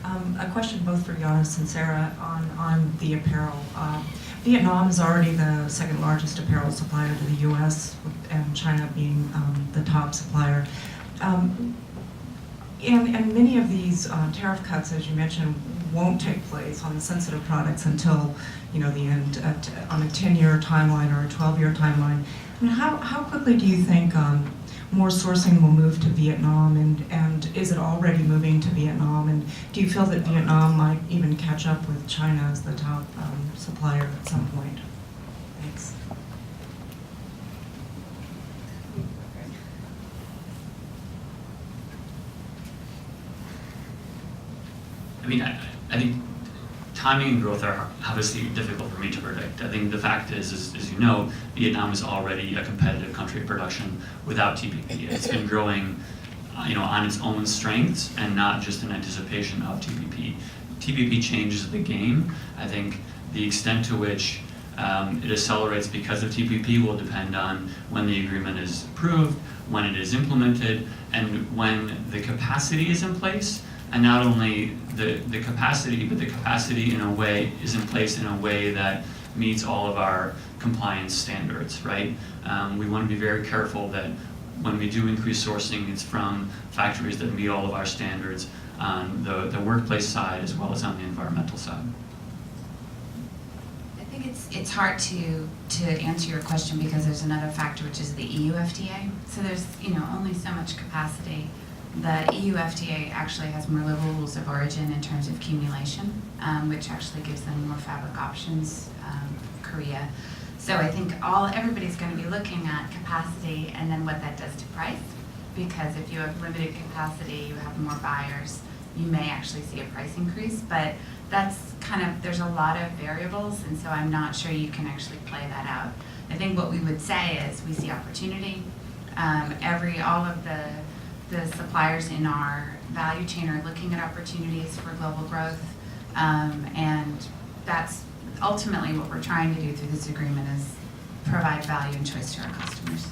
A question both for Giannis and Sarah on the apparel. Vietnam is already the second largest apparel supplier to the U.S., and China being the top supplier. And many of these tariff cuts, as you mentioned, won't take place on the sensitive products until, the end, on a 10-year timeline or a 12-year timeline. I mean, how quickly do you think more sourcing will move to Vietnam, and is it already moving to Vietnam? And do you feel that Vietnam might even catch up with China as the top supplier at some point? Thanks. I mean, I think timing and growth are obviously difficult for me to predict. I think the fact is, as you know, Vietnam is already a competitive country of production without TPP. It's been growing, on its own strengths and not just in anticipation of TPP. TPP changes the game. I think the extent to which it accelerates because of TPP will depend on when the agreement is approved, when it is implemented, and when the capacity is in place. And not only the capacity, but the capacity in a way is in place in a way that meets all of our compliance standards, right? We want to be very careful that when we do increase sourcing, it's from factories that meet all of our standards on the workplace side as well as on the environmental side. I think it's hard to answer your question because there's another factor, which is the EU FTA. So there's only so much capacity. The EU FTA actually has more liberal rules of origin in terms of accumulation, which actually gives them more fabric options, Korea. So I think everybody's going to be looking at capacity and then what that does to price, because if you have limited capacity, you have more buyers, you may actually see a price increase, but that's there's a lot of variables, and so I'm not sure you can actually play that out. I think what we would say is we see opportunity. All of the suppliers in our value chain are looking at opportunities for global growth, and that's ultimately what we're trying to do through this agreement is provide value and choice to our customers.